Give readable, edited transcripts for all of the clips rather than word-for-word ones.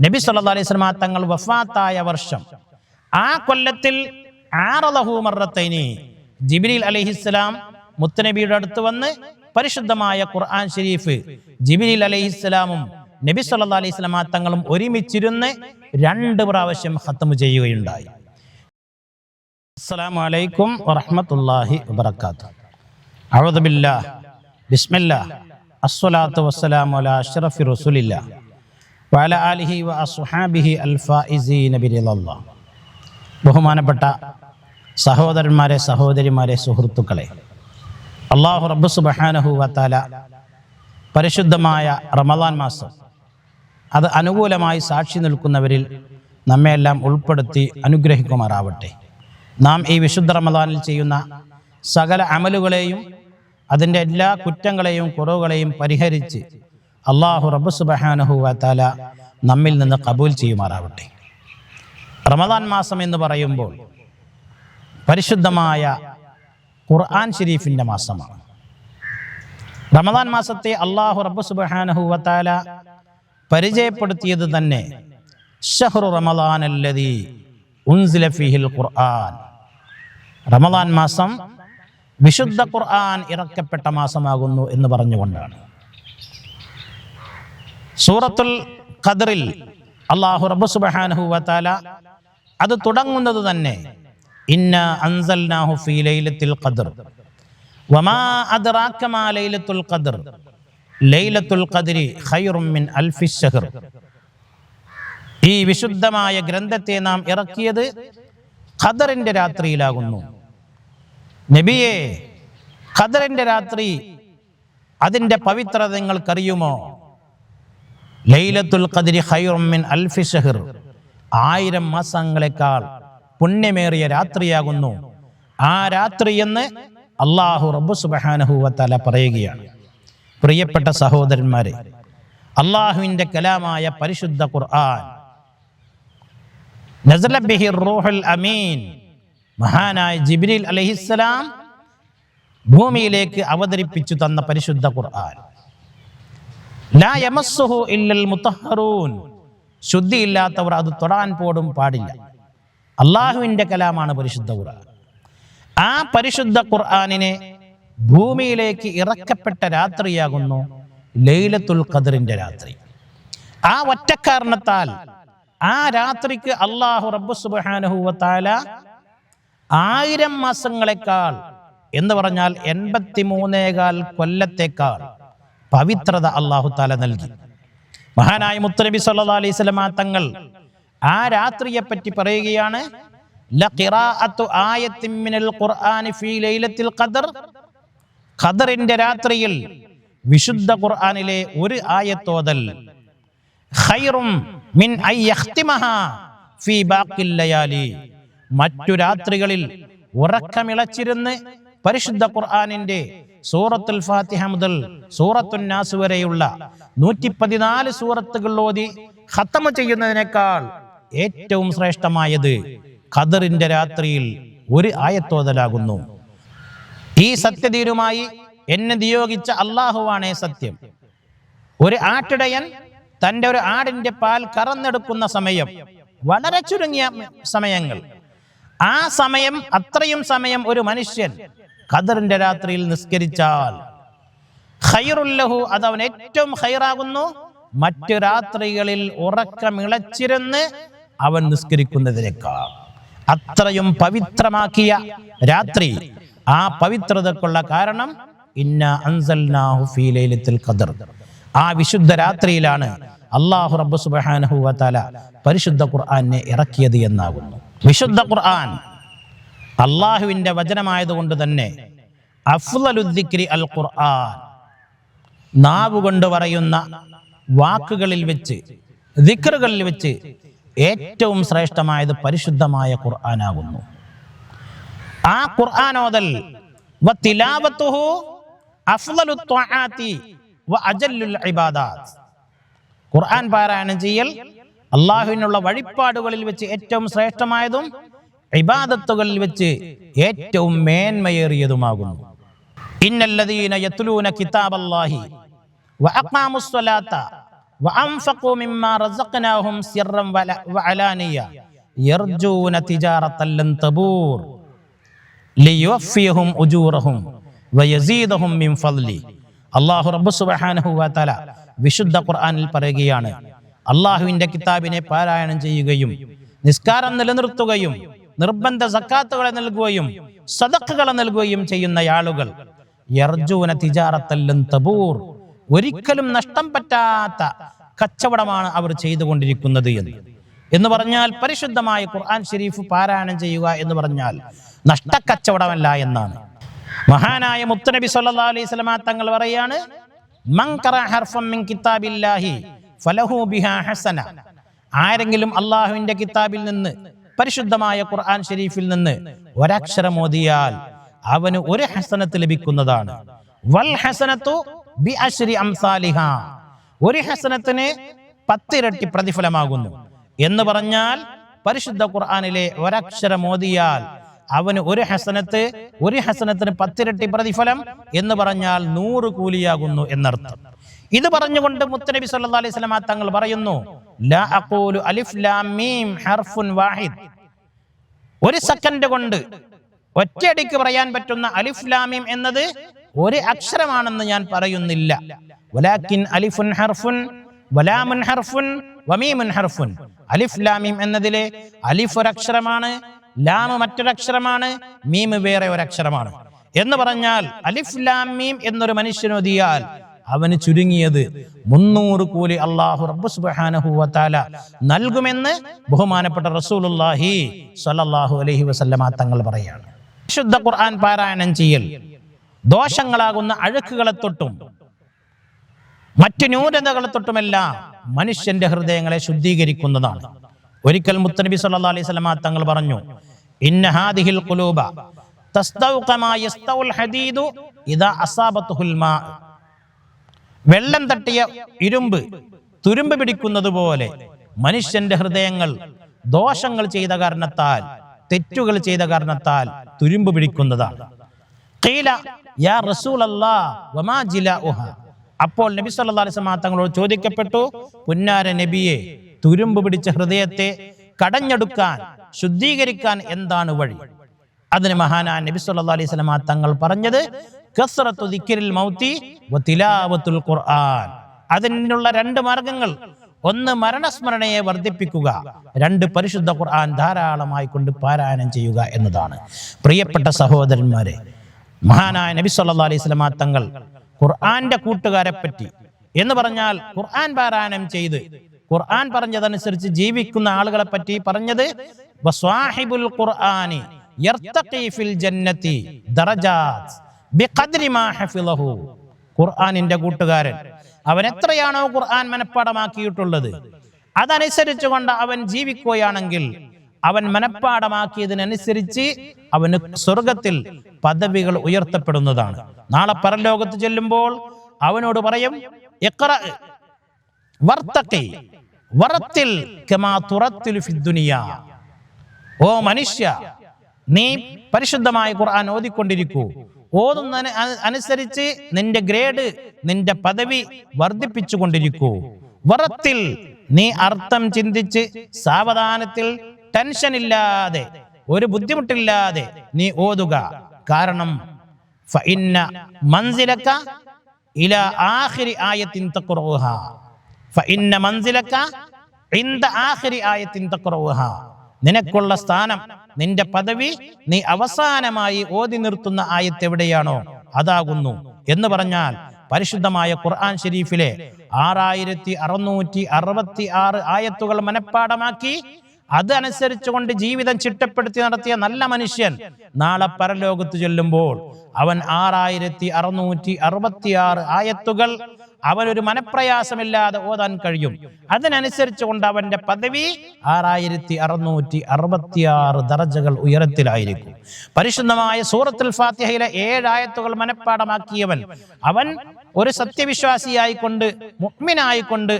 നബി സല്ലല്ലാഹു അലൈഹി വസല്ലം തങ്ങൾ വഫാത്തായ വർഷം, ആ കൊല്ലത്തിൽ ആറളഹു മർറത്തൈനി, ജിബ്രീൽ അലൈഹിസ്സലാം മുത്തനബിയുടെ അടുത്ത് വന്ന് പരിശുദ്ധമായ ഖുർആൻ ഷരീഫ് ജിബ്രീൽ അലൈഹിസ്സലാമും നബി സല്ലല്ലാഹു അലൈഹി വസല്ലം തങ്ങളും ഒരുമിച്ചിരുന്ന് 2 പ്രാവശ്യം ഖത്മ് ചെയ്യുകയുണ്ടായി. അസ്സലാമു അലൈക്കും വറഹ്മത്തുള്ളാഹി വബറകാതുഹു. അഊദു ബില്ലാഹ് ബിസ്മില്ലാഹ് അസ്സലാത്തു വസ്സലാമു അലാ അഷ്റഫി റസൂലില്ലാഹ് വഅലാ ആലിഹി വഅസ്ഹാബിഹി അൽഫായിസീന ബിറിളല്ലാഹ്. ബഹുമാനപ്പെട്ട സഹോദരന്മാരെ, സഹോദരിമാരെ, സുഹൃത്തുക്കളെ, അല്ലാഹു റബ്ബ് സുബ്ഹാനഹു വ തആല പരിശുദ്ധമായ റമളാൻ മാസം അത് അനുകൂലമായി സാക്ഷി നിൽക്കുന്നവരിൽ നമ്മെല്ലാം ഉൾപ്പെടുത്തി അനുഗ്രഹിക്കുമാറാവട്ടെ. നാം ഈ വിശുദ്ധ റമളാനിൽ ചെയ്യുന്ന സകല അമലുകളെയും അതിൻ്റെ എല്ലാ കുറ്റങ്ങളെയും കുറവുകളെയും പരിഹരിച്ച് അല്ലാഹു റബ്ബ് സുബ്ഹാനഹു വ തആല നമ്മിൽ നിന്ന് ഖബൂൽ ചെയ്യുമാറാവട്ടെ. റമളാൻ മാസം എന്ന് പറയുമ്പോൾ പരിശുദ്ധമായ ഖുർആൻ ഷരീഫിൻ്റെ മാസമാണ്. റമളാൻ മാസത്തെ അല്ലാഹു റബ്ബ് സുബ്ഹാനഹു വ തആല പരിചയപ്പെടുത്തിയത് തന്നെ ശഹ്റു റമളാൻ അല്ലദീ ഉൻസില ഫീഹിൽ ഖുർആൻ, റമളാൻ മാസം വിശുദ്ധ ഖുർആൻ ഇറക്കപ്പെട്ട മാസമാകുന്നു എന്ന് പറഞ്ഞുകൊണ്ടാണ്. സൂറത്തുൽ ഖദ്റിൽ അല്ലാഹു റബ്ബ് സുബ്ഹാനഹു വ തആല അത് തുടങ്ങുന്നത് തന്നെ ഇന്നാ അൻസൽനാഹു ഫീ ലൈലത്തുൽ ഖദ്ർ വമാ അദ്റാക മാ ലൈലത്തുൽ ഖദ്ർ ലൈലത്തുൽ ഖദ്രി ഖൈറും മിൻ അൽഫി ശഹർ. ഈ വിശുദ്ധമായ ഗ്രന്ഥത്തെ നാം ഇറക്കിയത് ഖദറിന്റെ രാത്രിയിലാകുന്നു. നബിയെ, ഖദറിന്റെ രാത്രി അതിൻ്റെ പവിത്രത നിങ്ങൾക്കറിയുമോ? ലൈലത്തുൽ ഖദ്രി ഖൈറും മിൻ അൽഫി ശഹർ, 1000 മാസങ്ങളെക്കാൾ പുണ്യമേറിയ രാത്രിയാകുന്നു ആ രാത്രി എന്ന് അല്ലാഹു റബ്ബ് സുബ്ഹാനഹു വ തആല പറയുകയാണ്. പ്രിയപ്പെട്ട സഹോദരന്മാരെ, അല്ലാഹുവിൻ്റെ കലാമായ പരിശുദ്ധ ഖുർആൻ നസല ബിഹി റൂഹുൽ അമീൻ, മഹാനായ ജിബ്രീൽ അലൈഹിസ്സലാം ഭൂമിയിലേക്ക് അവതരിപ്പിച്ചു തന്ന പരിശുദ്ധ ഖുർആൻ. ലാ യമസ്സുഹു ഇല്ലൽ മുതഹ്ഹറൂൻ, ശുദ്ധിയില്ലാത്തവർ അത് തൊടാൻ പോലും പാടില്ല. അല്ലാഹുവിൻ്റെ കലാമാണ് പരിശുദ്ധ ഖുർആൻ. ആ പരിശുദ്ധ ഖുർആനിനെ ഭൂമിയിലേക്ക് ഇറക്കപ്പെട്ട രാത്രിയാകുന്നു ലൈലത്തുൽ ഖദ്റിന്റെ രാത്രി. ആ ഒറ്റ കാരണത്താൽ ആ രാത്രിക്ക് അല്ലാഹു റബ്ബ് സുബ്ഹാനഹു വ തആല 1000 മാസങ്ങളെക്കാൾ എന്ന് പറഞ്ഞാൽ 83.25 കൊല്ലത്തേക്കാൾ പവിത്രത അല്ലാഹു തആല നൽകി. മഹാനായ മുത്തനബി സല്ലല്ലാഹു അലൈഹി വസല്ലം തങ്ങൾ ആ രാത്രിയെ പറ്റി പറയുകയാണ്, ലഖിറാഅത്തു ആയത്തിൻ മിനൽ ഖുർആനി ഫീ ലൈലത്തുൽ ഖദ്ർ, ഖദറിന്റെ രാത്രിയിൽ വിശുദ്ധ ഖുർആനിലെ ഒരു ആയത്തോതൽ ഖൈറും മിൻ അൻ യഖ്തിമഹാ ഫീ ബാഖിൽ ലയാലി, മറ്റു രാത്രികളിൽ ഉറക്കമിളച്ചിരുന്ന് പരിശുദ്ധ ഖുർആനിന്റെ സൂറത്തുൽ ഫാത്തിഹ മുതൽ സൂറത്തുൻ നാസ് വരെയുള്ള 114 സൂറത്തുകൾ ഓതി ഖത്മ ചെയ്യുന്നതിനേക്കാൾ ഏറ്റവും ശ്രേഷ്ഠമായത് ഖദറിന്റെ രാത്രിയിൽ ഒരു ആയത്തോതലാകുന്നു. ഈ സത്യധീരുമായി എന്നെ നിയോഗിച്ച അല്ലാഹുവാണേ സത്യം. ഒരു ആട്ടിടയൻ തൻ്റെ ഒരു ആടിന്റെ പാൽ കറന്നെടുക്കുന്ന സമയം വളരെ ചുരുങ്ങിയ സമയങ്ങൾ, ആ സമയം അത്രയും സമയം ഒരു മനുഷ്യൻ ഖദറിന്റെ രാത്രിയിൽ നിസ്കരിച്ചാൽ ഖൈറുൽ ലഹു, അത് അവൻ ഏറ്റവും ഖൈറാകുന്നു മറ്റു രാത്രികളിൽ ഉറക്കമിളച്ചിരുന്ന് അവൻ നിസ്കരിക്കുന്നതിനേക്കാൾ. അത്രയും പവിത്രമാക്കിയ രാത്രി, ആ പവിത്രതക്കുള്ള കാരണം ഇന്നാ അൻസൽനാഹു ഫീ ലൈലത്തുൽ ഖദ്ർ, ആ വിശുദ്ധ രാത്രിയിലാണ് അല്ലാഹു റബ്ബ് സുബ്ഹാനഹു വ തആല പരിശുദ്ധ ഖുർആനെ ഇറക്കിയത് എന്നാകുന്നു. വിശുദ്ധ ഖുർആൻ അല്ലാഹുവിൻ്റെ വചനമായതുകൊണ്ട് തന്നെ അഫ്ളലുദ് ദിക്രി അൽ ഖുർആൻ, നാവുകൊണ്ട് പറയുന്ന വാക്കുകളിൽ വെച്ച്, ദിക്റുകളിൽ വെച്ച് ഏറ്റവും ശ്രേഷ്ഠമായത് പരിശുദ്ധമായ ഖുർആനാകുന്നു. ആ ഖുർആനോദൽ വ തിലാവത്തുഹു അഫ്ളലു ത്വആതി വ അജല്ലുൽ ഇബാദാത്ത്, ഖുർആൻ പാരായണം ചെയ്യൽ അല്ലാഹുവിനുള്ള വഴിപാടുകളിൽ വെച്ച് ഏറ്റവും ശ്രേഷ്ഠമായതും ഇബാദത്തുകളിൽ വെച്ച് ഏറ്റവും മേന്മയേറിയതുമാകുന്നു. ഇന്നല്ലദീന യത്ലൂന കിതാബല്ലാഹി വ അഖാമുസ് സ്വലാത്ത വഅൻഫഖൂ മിമ്മാ റസഖ്നാഹും സിർറൻ വഅലാനിയ യർജൂന തിജാറത്തൻ ലൻ തബൂർ ലിയുവഫിയഹും ഉജൂറഹും വയസീദഹും മിൻ ഫദ്ലി. അല്ലാഹു റബ്ബ് സുബ്ഹാനഹു വ തആല വിശുദ്ധ ഖുർആനിൽ പറയുകയാണ്, അള്ളാഹുവിന്റെ കിതാബിനെ പാരായണം ചെയ്യുകയും നിസ്കാരം നിലനിർത്തുകയും നിർബന്ധ സക്കാത്തുകളെ നൽകുകയും സദഖകളെ നൽകുകയും ചെയ്യുന്ന ആളുകൾ യർജൂന തിജാറത്തൻ ലൻ തബൂർ, ഒരിക്കലും നഷ്ടം പറ്റാത്ത കച്ചവടമാണ് അവർ ചെയ്തുകൊണ്ടിരിക്കുന്നത് എന്ന് പറഞ്ഞാൽ പരിശുദ്ധമായ ഖുർആൻ ഷരീഫ് പാരായണം ചെയ്യുക എന്ന് പറഞ്ഞാൽ നഷ്ടക്കച്ചവടമല്ല എന്നാണ്. മഹാനായ മുത്തുനബി സല്ലല്ലാഹു അലൈഹി വസല്ലമ തങ്ങൾ പറയാണ്, മൻ ഖറഅ ഹർഫൻ മിൻ കിതാബില്ലാഹി ഫലഹു ബിഹാ ഹസന. ആരെങ്കിലും അള്ളാഹുവിന്റെ കിതാബിൽ നിന്ന്, പരിശുദ്ധമായ ഖുർആൻ ഷരീഫിൽ നിന്ന് ഒരക്ഷരം ഓതിയാൽ അവന് ഒരു ഹസനത്ത് ലഭിക്കുന്നതാണ്. വൽ ഹസനത്തു ബി അശ്രി അംസാലിഹാ, ഒരു ഹസനത്തിന് 10 ഇരട്ടി പ്രതിഫലമാകുന്നു എന്ന് പറഞ്ഞാൽ പരിശുദ്ധ ഖുർആനിലെ ഒരക്ഷരം ഓതിയാൽ അവന് ഒരു ഹസനത്തിന് 10 ഇരട്ടി പ്രതിഫലം എന്ന് പറഞ്ഞാൽ 100 കൂലിയാകുന്നു എന്നർത്ഥം. ഇത് പറഞ്ഞുകൊണ്ട് മുത്തുനബി സല്ലല്ലാഹു അലൈഹി വസല്ലം തങ്ങൾ പറയുന്നു, ലാ അഖൂലു അലിഫ് ലാം മീം ഹർഫുൻ വാഹിദ്. ഒരു സെക്കൻഡ് കൊണ്ട് ഒറ്റയടിക്ക് പറയാൻ പറ്റുന്ന അലിഫ് ലാം മീം എന്നത് ഒരു അക്ഷരമാണെന്ന് ഞാൻ പറയുന്നില്ല. വലാകിൻ അലിഫുൻ ഹർഫുൻ വലാമുൻ ഹർഫുൻ വമീമുൻ ഹർഫുൻ. അലിഫ് ലാം മീം എന്നതിലെ അലിഫ് ഒരക്ഷരമാണ്, ലാം മറ്റൊരക്ഷരമാണ്, മീം വേറെ ഒരക്ഷരമാണ് എന്ന് പറഞ്ഞാൽ അലിഫ് ലാം മീം എന്നൊരു മനുഷ്യനോദിയാൽ അവന് ചുരുങ്ങിയത് 300 കൂലി അല്ലാഹു റബ്ബ് സുബ്ഹാനഹു വ തആല നൽകുമെന്ന് ബഹുമാനപ്പെട്ട റസൂലുള്ളാഹി സ്വല്ലല്ലാഹു അലൈഹി വസല്ലമ തങ്ങൾ പറയാണ്. വിശുദ്ധ ഖുർആൻ പാരായണം ചെയ്യൽ ദോഷങ്ങളാകുന്ന അഴുക്കുകളെ തൊട്ടും മറ്റു ന്യൂനതകളെ തൊട്ടുമെല്ലാം മനുഷ്യന്റെ ഹൃദയങ്ങളെ ശുദ്ധീകരിക്കുന്നതാണ്. ഒരിക്കൽ മുത്തുനബി സല്ലല്ലാഹു അലൈഹി വസല്ലമ തങ്ങൾ പറഞ്ഞു, ഇന്ന ഹാദിഹിൽ ഖുലൂബ തസ്തൗ കമാ യസ്തൗൽ ഹദീദു ഇദാ അസാബത്തുൽ മാ. വെള്ളം തട്ടിയ ഇരുമ്പ് തുരുമ്പ് പിടിക്കുന്നത് പോലെ മനുഷ്യന്റെ ഹൃദയങ്ങൾ ദോഷങ്ങൾ ചെയ്ത കാരണത്താൽ, തെറ്റുകൾ ചെയ്ത കാരണത്താൽ തുരുമ്പ് പിടിക്കുന്നതാണ്. ഖീല യാ റസൂലല്ലാഹ് വമാ ജിലാഉഹ. അപ്പോൾ നബി സല്ലല്ലാഹു അലൈഹി വസല്ലം തങ്ങളോട് ചോദിക്കപ്പെട്ടു, പുന്നാര നബിയെ, തുരുമ്പ് പിടിച്ച ഹൃദയത്തെ കടഞ്ഞെടുക്കാൻ, ശുദ്ധീകരിക്കാൻ എന്താണ് വഴി? അതിന് മഹാനായ നബി സല്ലല്ലാഹു അലൈഹി വസല്ലം തങ്ങൾ പറഞ്ഞത് കസ്റത്തു ദിക്രിൽ മൗതി വ തിലാവത്തുൽ ഖുർആൻ. അതിനുള്ള 2 മാർഗങ്ങൾ: ഒന്ന് മരണസ്മരണയെ വർദ്ധിപ്പിക്കുക, 2 പരിശുദ്ധ ഖുർആൻ ധാരാളമായി കൊണ്ട് പാരായണം ചെയ്യുക എന്നതാണ്. പ്രിയപ്പെട്ട സഹോദരന്മാരെ, മഹാനായ നബി സല്ലല്ലാഹു അലൈഹി വസല്ലം തങ്ങൾ ഖുർആന്റെ കൂട്ടുകാരെ പറ്റി എന്ന് പറഞ്ഞാൽ ഖുർആൻ പാരായണം ചെയ്ത് ഖുർആൻ പറഞ്ഞതനുസരിച്ച് ജീവിക്കുന്ന ആളുകളെ പറ്റി പറഞ്ഞത്, വസ്വാഹിബുൽ ഖുർആനി യർതഖി ഫിൽ ജന്നതി ദറജാത് ബിഖദ്രി മാ ഹഫിളഹു. ഖുർആനിന്റെ കൂട്ടുകാരൻ അവൻ എത്രയാണോ ഖുർആൻ മനഃപ്പാടമാക്കിയിട്ടുള്ളത് അതനുസരിച്ചുകൊണ്ട് അവൻ ജീവിക്കുകയാണെങ്കിൽ അവൻ മനഃപ്പാടമാക്കിയതിനനുസരിച്ച് അവന് സ്വർഗത്തിൽ പദവികൾ ഉയർത്തപ്പെടുന്നതാണ്. നാളെ പരലോകത്ത് ചെല്ലുമ്പോൾ അവനോട് പറയും, ഇഖ്റ വർത്തഖി വറത്തിൽ കമാ തുറത്തിലു ഫിദ്ദുനിയ. ഓ മനുഷ്യ, നീ പരിശുദ്ധമായ ഖുർആൻ ഓതിക്കൊണ്ടിരിക്കൂ. ഓതുന്നതിന് അനുസരിച്ച് നിന്റെ ഗ്രേഡ്, നിന്റെ പദവി വർദ്ധിപ്പിച്ചു കൊണ്ടിരിക്കൂ. വറത്തിൽ, നീ അർത്ഥം ചിന്തിച്ച് സാവധാനത്തിൽ, ടെൻഷൻ ഇല്ലാതെ, ഒരു ബുദ്ധിമുട്ടില്ലാതെ നീ ഓതുക. കാരണം ഫഇന്ന മൻസിലക ഇലാ ആഖിരി ആയത്തിൻ തഖറഉഹ, ഫഇന്ന മൻസിലക ഇൻദ ആഖിരി ആയത്തിൻ തഖറഉഹ. നിനക്കുള്ള സ്ഥാനം, നിന്റെ പദവി നീ അവസാനമായി ഓതി നിർത്തുന്ന ആയത്ത് എവിടെയാണോ അതാകുന്നു എന്ന് പറഞ്ഞാൽ പരിശുദ്ധമായ ഖുർആൻ ഷരീഫിലെ 6666 ആയത്തുകൾ മനഃപ്പാടമാക്കി അതനുസരിച്ചുകൊണ്ട് ജീവിതം ചിട്ടപ്പെടുത്തി നടത്തിയ നല്ല മനുഷ്യൻ നാളെ പരലോകത്ത് ചെല്ലുമ്പോൾ അവൻ 6666 ആയത്തുകൾ അവനൊരു മനപ്രയാസമില്ലാതെ ഓതാൻ കഴിയും. അതിനനുസരിച്ച് കൊണ്ട് അവന്റെ പദവി 6666 ദറജകൾ ഉയരത്തിലായിരിക്കും. പരിശുദ്ധമായ സൂറത്തുൽ ഫാത്തിഹയിലെ 7 ആയത്തുകൾ മനഃപ്പാടമാക്കിയവൻ അവൻ ഒരു സത്യവിശ്വാസിയായിക്കൊണ്ട്, മുഅ്മിനായിക്കൊണ്ട്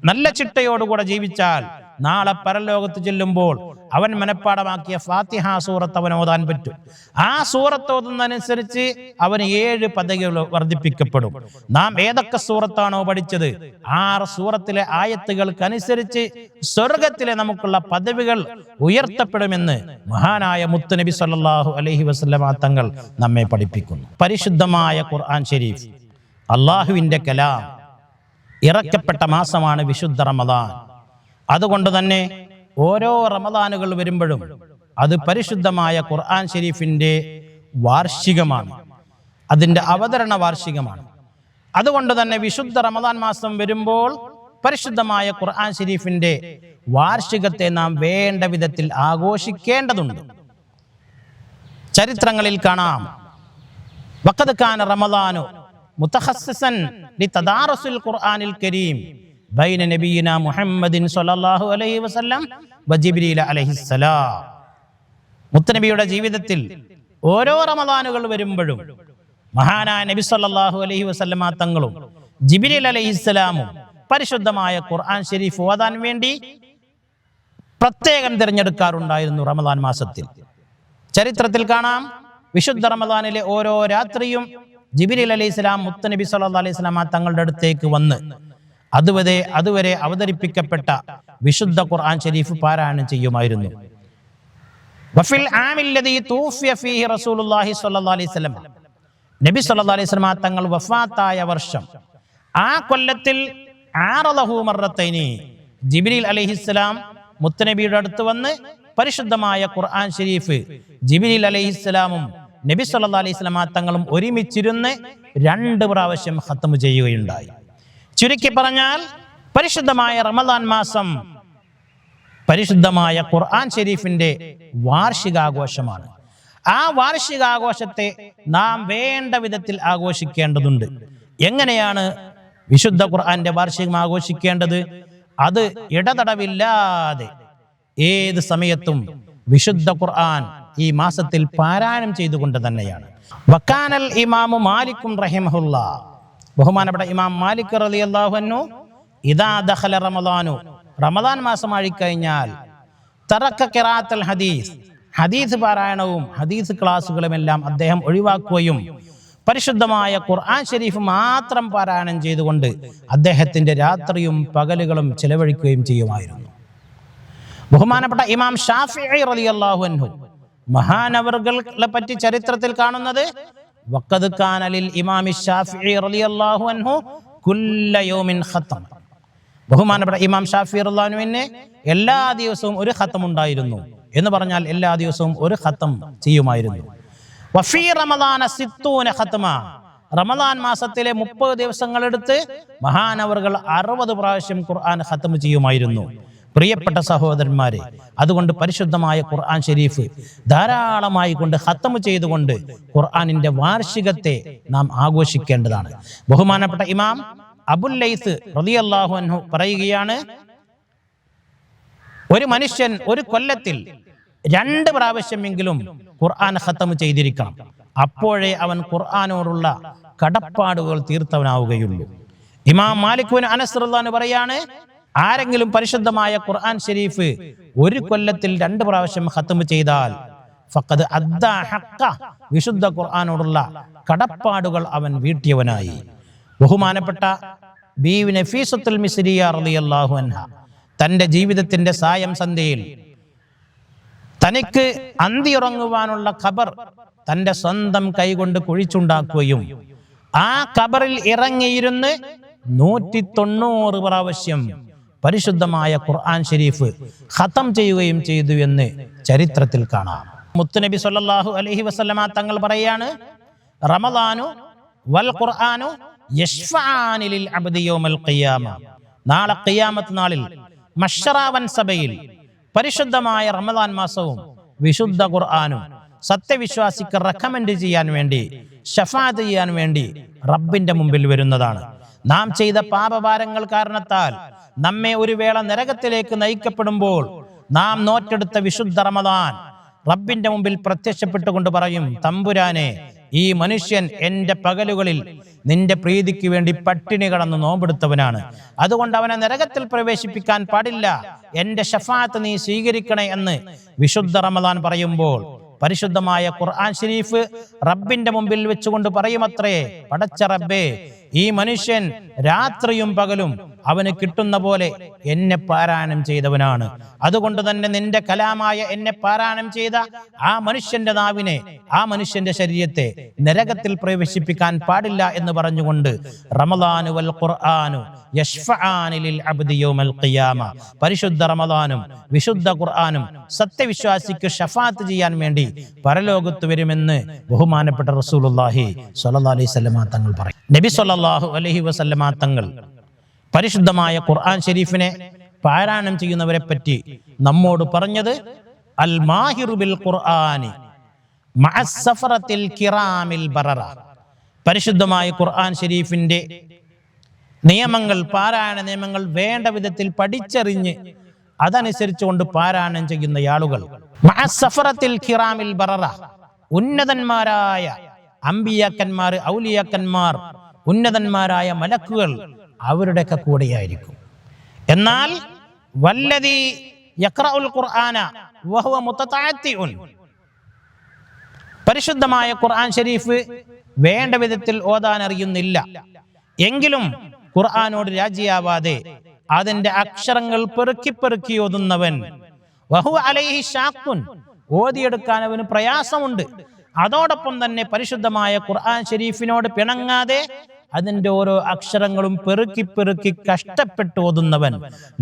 നല്ല ചിട്ടയോടുകൂടെ ജീവിച്ചാൽ നാളെ പരലോകത്ത് ചെല്ലുമ്പോൾ അവൻ മനഃപ്പാടമാക്കിയ ഫാത്തിഹ സൂറത്ത് അവൻ ഓതാൻ പറ്റും. ആ സൂറത്ത് ഓതുന്നതനുസരിച്ച് അവന് 7 പദവികൾ വർദ്ധിപ്പിക്കപ്പെടും. നാം ഏതൊക്കെ സൂറത്താണോ പഠിച്ചത് 6 സൂറത്തിലെ ആയത്തുകൾക്കനുസരിച്ച് സ്വർഗത്തിലെ നമുക്കുള്ള പദവികൾ ഉയർത്തപ്പെടുമെന്ന് മഹാനായ മുത്തുനബി സല്ലല്ലാഹു അലൈഹി വസല്ലമ തങ്ങൾ നമ്മെ പഠിപ്പിക്കുന്നു. പരിശുദ്ധമായ ഖുർആൻ ശരീഫ് അള്ളാഹുവിൻ്റെ കലാം ഇറക്കപ്പെട്ട മാസമാണ് വിശുദ്ധ റമദാൻ. അതുകൊണ്ട് തന്നെ ഓരോ റമദാനുകൾ വരുമ്പോഴും അത് പരിശുദ്ധമായ ഖുർആൻ ശരീഫിൻ്റെ വാർഷികമാണ്, അതിൻ്റെ അവതരണ വാർഷികമാണ്. അതുകൊണ്ട് തന്നെ വിശുദ്ധ റമദാൻ മാസം വരുമ്പോൾ പരിശുദ്ധമായ ഖുർആൻ ശരീഫിൻ്റെ വാർഷികത്തെ നാം വേണ്ട വിധത്തിൽ ആഘോഷിക്കേണ്ടതുണ്ട്. ചരിത്രങ്ങളിൽ കാണാം, വഖദ് കാന റമദാനു മുതഖസ്സിസൻ ലിതദാറുസിൽ ഖുർആനിൽ കരീം ബൈന നബിയിന മുഹമ്മദിൻ സ്വല്ലല്ലാഹു അലൈഹി വസല്ലം വജിബ്രീൽ അലൈഹിസ്സലാം. മുത്തനബിയുടെ ജീവിതത്തിൽ ഓരോ റമദാനുകൾ വരുമ്പോഴും മഹാനായ നബി സ്വല്ലല്ലാഹു അലൈഹി വസല്ലമ തങ്ങളും ജിബ്രീൽ അലൈഹിസ്സലാമും പരിശുദ്ധമായ ഖുർആൻ ശരീഫ് ഓതാൻ വേണ്ടി പ്രത്യേകം തിരഞ്ഞെടുക്കാറുണ്ടായിരുന്നു റമദാൻ മാസത്തിൽ. ചരിത്രത്തിൽ കാണാം, വിശുദ്ധ റമദാനിലെ ഓരോ രാത്രിയും ജിബ്രീൽ അലൈഹിസ്സലാം മുത്തനബി സല്ലല്ലാഹു അലൈഹി വസല്ലമ തങ്ങളുടെ അടുത്തേക്ക് വന്ന് അതുവരെ അവതരിപ്പിക്കപ്പെട്ട വിശുദ്ധ ഖുർആൻ ശരീഫ് പാരായണം ചെയ്യുമായിരുന്നു. വഫിൽ ആമിൽ ലദീ തൂഫിയ ഫീഹി റസൂലുള്ളാഹി സ്വല്ലല്ലാഹു അലൈഹി വസല്ലം, നബി സല്ലല്ലാഹു അലൈഹി വസല്ലമ തങ്ങൾ വഫാത്തായ വർഷം, ആ കൊല്ലത്തിൽ ആറലഹു മർറത്തൈനി, ജിബ്രീൽ അലൈഹിസ്സലാം മുത്തനബിയുടെ അടുത്ത് വന്ന് പരിശുദ്ധമായ ഖുർആൻ ശരീഫ് ജിബ്രീൽ അലൈഹിസ്സലാമും നബി സല്ലല്ലാഹു അലൈഹി വസല്ലമ തങ്ങളും ഒരുമിച്ചിരുന്ന് 2 പ്രാവശ്യം ഖത്മ് ചെയ്യുകയുണ്ടായി. ചുരുക്കി പറഞ്ഞാൽ പരിശുദ്ധമായ റമദാൻ മാസം പരിശുദ്ധമായ ഖുർആൻ ശരീഫിന്റെ വാർഷികാഘോഷമാണ്. ആ വാർഷികാഘോഷത്തെ നാം വേണ്ട വിധത്തിൽ ആഘോഷിക്കേണ്ടതുണ്ട്. എങ്ങനെയാണ് വിശുദ്ധ ഖുർആന്റെ വാർഷികം ആഘോഷിക്കേണ്ടത്? അത് ഇടതടവില്ലാതെ ഏത് സമയത്തും വിശുദ്ധ ഖുർആൻ ഈ മാസത്തിൽ പാരായണം ചെയ്തുകൊണ്ട് തന്നെയാണ്. വക്കാനൽ ഇമാമു മാലിക്കും റഹിമഹുല്ലാ, ബഹുമാനപ്പെട്ട ഇമാം മാലിക് റളിയല്ലാഹു അൻഹു, ഇദാ ദഖല റമദാനു, റമദാൻ മാസം ആയിക്കഴിഞ്ഞാൽ, തറക്ക ഖിറാഅത്തുൽ ഹദീസ്, ഹദീസ് പാരായണവും ഹദീസ് ക്ലാസുകളും എല്ലാം അദ്ദേഹം ഒഴിവാക്കുകയും പരിശുദ്ധമായ ഖുർആൻ ശരീഫ് മാത്രം പാരായണം ചെയ്തുകൊണ്ട് അദ്ദേഹത്തിന്റെ രാത്രിയും പകലുകളും ചെലവഴിക്കുകയും ചെയ്യുമായിരുന്നു. ബഹുമാനപ്പെട്ട ഇമാം ഷാഫിഈ റളിയല്ലാഹു അൻഹു, മഹാനവർകളെ പറ്റി ചരിത്രത്തിൽ കാണുന്നത്, വഖദ് കാന ലിൽ ഇമാമി ഷാഫിഈ റളിയല്ലാഹു അൻഹു കുല്ല യൗമിൻ ഖത്ം. ബഹുമാനപ്പെട്ട ഇമാം ഷാഫിഈ റളിയല്ലാഹു അൻഹുവിന് എല്ലാ ദിവസവും ഒരു ഖത്ം ഉണ്ടായിരുന്നു. എന്ന് പറഞ്ഞാൽ എല്ലാ ദിവസവും ഒരു ഖത്ം ചെയ്യുമായിരുന്നു. വഫീ റമദാന 60 ഖത്മ, റമദാൻ മാസത്തിലെ 30 ദിവസങ്ങളെടുത്ത് മഹാനവർകൾ 60 പ്രാവശ്യം ഖുർആൻ ഖത്ം ചെയ്യുമായിരുന്നു. പ്രിയപ്പെട്ട സഹോദരന്മാരെ, അതുകൊണ്ട് പരിശുദ്ധമായ ഖുർആൻ ശരീഫ് ധാരാളമായി കൊണ്ട് ഖത്ം ചെയ്തുകൊണ്ട് ഖുർആനിന്റെ വാർഷികത്തെ നാം ആഘോഷിക്കേണ്ടതാണ്. ബഹുമാനപ്പെട്ട ഇമാം അബുൽ ലൈസ് റളിയല്ലാഹു അൻഹു പറയുകയാണ്, ഒരു മനുഷ്യൻ ഒരു കൊല്ലത്തിൽ 2 പ്രാവശ്യമെങ്കിലും ഖുർആൻ ഖത്ം ചെയ്തിരിക്കണം. അപ്പോഴേ അവൻ ഖുർആനോടുള്ള കടപ്പാടുകൾ തീർത്തവനാവുകയുള്ളൂ. ഇമാം മാലിക് ബിൻ അനസ് റളിയല്ലാഹു അൻഹു പറയാണ്, ആരെങ്കിലും പരിശുദ്ധമായ ഖുർആൻ ശരീഫ് ഒരു കൊല്ലത്തിൽ 2 പ്രാവശ്യം ഖത്ം ചെയ്താൽ ഫഖദ് അദ്ദാ ഹഖ്ഖ, വിശുദ്ധ ഖുർആനോടുള്ള കടപ്പാടുകൾ അവൻ വീട്ടിയവനായി. ബഹുമാനപ്പെട്ട ബീവി നഫീസത്തുൽ മിസ്രിയ റളിയല്ലാഹു അൻഹ തന്റെ ജീവിതത്തിന്റെ സായം സന്ധ്യയിൽ തനിക്ക് അന്തിയുറങ്ങുവാനുള്ള ഖബർ തന്റെ സ്വന്തം കൈകൊണ്ട് കുഴിച്ചുണ്ടാക്കുകയും ആ ഖബറിൽ ഇറങ്ങിയിരുന്ന് 190 പ്രാവശ്യം പരിശുദ്ധമായ ഖുർആൻ ശരീഫ് ഖത്ം ചെയ്യുകയും ചെയ്തു എന്ന് ചരിത്രത്തിൽ കാണാം. മുത്തുനബി സല്ലല്ലാഹു അലൈഹി വസല്ലമ തങ്ങൾ പറയാണ്, റമദാനു വൽ ഖുർആനു യശ്ഫഅാനി ലിൽ അബ്ദി യൗമൽ ഖിയാമ, നാളെ ഖിയാമത്ത് നാളിൽ മശ്ശറാവൻ സഭയിൽ പരിശുദ്ധമായ റമദാൻ മാസവും വിശുദ്ധ ഖുർആനും സത്യവിശ്വാസിക്ക് റെക്കമെൻഡ് ചെയ്യാൻ വേണ്ടി, ശഫാഅത്ത് ചെയ്യാൻ വേണ്ടി റബ്ബിന്റെ മുമ്പിൽ വരുന്നതാണ്. നാം ചെയ്ത പാപഭാരങ്ങൾ കാരണത്താൽ നമ്മെ ഒരു വേള നരകത്തിലേക്ക് നയിക്കപ്പെടുമ്പോൾ നാം നോറ്റെടുത്ത വിശുദ്ധ റമദാൻ റബ്ബിന്റെ മുമ്പിൽ പ്രത്യക്ഷപ്പെട്ടുകൊണ്ട് പറയും, തമ്പുരാനെ, ഈ മനുഷ്യൻ എൻ്റെ പകലുകളിൽ നിന്റെ പ്രീതിക്ക് വേണ്ടി പട്ടിണി കടന്ന് നോമ്പെടുത്തവനാണ്, അതുകൊണ്ട് അവനെ നരകത്തിൽ പ്രവേശിപ്പിക്കാൻ പാടില്ല, എൻ്റെ ശഫാഅത്ത് നീ സ്വീകരിക്കണേ എന്ന് വിശുദ്ധ റമദാൻ പറയുമ്പോൾ പരിശുദ്ധമായ ഖുർആൻ ഷരീഫ് റബ്ബിന്റെ മുമ്പിൽ വെച്ചുകൊണ്ട് പറയുമത്രേ, പടച്ച റബ്ബേ, ഈ മനുഷ്യൻ രാത്രിയും പകലും അവന് കിട്ടുന്ന പോലെ എന്നെ പാരായണം ചെയ്തവനാണ്, അതുകൊണ്ട് തന്നെ നിന്റെ കലാമായ എന്നെ പാരായണം ചെയ്ത ആ മനുഷ്യന്റെ നാവിനെ, ആ മനുഷ്യന്റെ ശരീരത്തെ നരകത്തിൽ പ്രവേശിപ്പിക്കാൻ പാടില്ല എന്ന് പറഞ്ഞുകൊണ്ട് റമദാനു വൽ ഖുർആനു യശ്ഫആനി ലിൽ അബ്ദി യൗമൽ ഖിയാമ, പരിശുദ്ധ റമദാനും വിശുദ്ധ ഖുർആനും സത്യവിശ്വാസിക്ക് ഷഫാഅത്ത് ചെയ്യാൻ വേണ്ടി പരലോകത്ത് വരുമെന്ന് ബഹുമാനപ്പെട്ട റസൂലുള്ളാഹി സ്വല്ലല്ലാഹു അലൈഹി വസല്ലമ തങ്ങൾ പറയും. നബി സ്വല്ലല്ലാഹു അലൈഹി വസല്ലമ തങ്ങൾ പരിശുദ്ധമായ ഖുർആൻ ഷരീഫിനെ പാരായണം ചെയ്യുന്നവരെ പറ്റി നമ്മോട് പറഞ്ഞത്, അൽ മാഹിറു ബിൽ ഖുർആനി മഅസ് സഫറത്തിൽ കിറാമിൽ ബററ. പരിശുദ്ധമായ ഖുർആൻ ഷരീഫിന്റെ നിയമങ്ങൾ, പാരായണ നിയമങ്ങൾ വേണ്ട വിധത്തിൽ പഠിച്ചറിഞ്ഞ് അതനുസരിച്ചുകൊണ്ട് പാരായണം ചെയ്യുന്ന ആളുകൾ മഅസ് സഫറത്തിൽ കിറാമിൽ ബററ, ഉന്നതന്മാരായ അമ്പിയാക്കന്മാർ, ഔലിയാക്കന്മാർ, ഉന്നതന്മാരായ മലക്കുകൾ അവരുടെയൊക്കെ കൂടെയായിരിക്കും. എന്നാൽ വല്ലദീ യഖറഉൽ ഖുർആന വഹുവ മുതതഅത്തിഉൻ, പരിശുദ്ധമായ ഖുർആൻ ഷരീഫ് വേണ്ട വിധത്തിൽ ഓതാൻ അറിയുന്നില്ല എങ്കിലും ഖുർആനോട് രാജിയാവാതെ അതിന്റെ അക്ഷരങ്ങൾ പെറുക്കി ഓതുന്നവൻ, വഹുവ അലൈഹി ഷാഖുൻ, ഓതിയെടുക്കാൻ അവന് പ്രയാസമുണ്ട്, അതോടൊപ്പം തന്നെ പരിശുദ്ധമായ ഖുർആൻ ഷരീഫിനോട് പിണങ്ങാതെ അതിന്റെ ഓരോ അക്ഷരങ്ങളും പെറുക്കി കഷ്ടപ്പെട്ട് ഓതുന്നവൻ,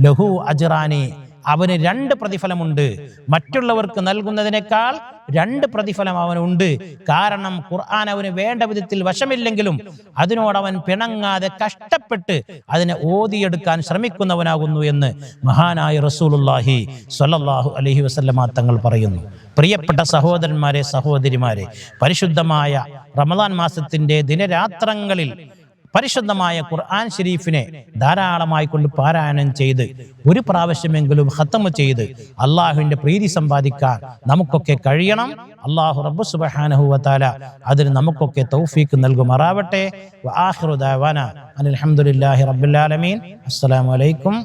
ലഹു അജ്റാനി, അവന് 2 പ്രതിഫലമുണ്ട്. മറ്റുള്ളവർക്ക് നൽകുന്നതിനേക്കാൾ 2 പ്രതിഫലം അവനുണ്ട്. കാരണം ഖുർആൻ അവന് വേണ്ട വിധത്തിൽ വശമില്ലെങ്കിലും അതിനോടവൻ പിണങ്ങാതെ കഷ്ടപ്പെട്ട് അതിനെ ഓതിയെടുക്കാൻ ശ്രമിക്കുന്നവനാകുന്നു എന്ന് മഹാനായ റസൂലുള്ളാഹി സ്വല്ലല്ലാഹു അലൈഹി വസല്ലമ തങ്ങൾ പറയുന്നു. പ്രിയപ്പെട്ട സഹോദരന്മാരെ, സഹോദരിമാരെ, പരിശുദ്ധമായ റമദാൻ മാസത്തിന്റെ ദിനരാത്രങ്ങളിൽ പരിശുദ്ധമായ ഖുർആൻ ഷരീഫിനെ ധാരാളമായി കൊണ്ട് പാരായണം ചെയ്ത് ഒരു പ്രാവശ്യമെങ്കിലും ഖത്മ ചെയ്ത് അള്ളാഹുവിന്റെ പ്രീതി സമ്പാദിക്കാൻ നമുക്കൊക്കെ കഴിയണം. അല്ലാഹു റബ്ബ് സുബ്ഹാനഹു വ തആല അതിന് നമുക്കൊക്കെ തൗഫീഖ് നൽകുമാറാവട്ടെ. വആഖിറു ദഅവാന അൽഹംദുലില്ലാഹി റബ്ബിൽ ആലമീൻ. അസ്സലാമു അലൈക്കും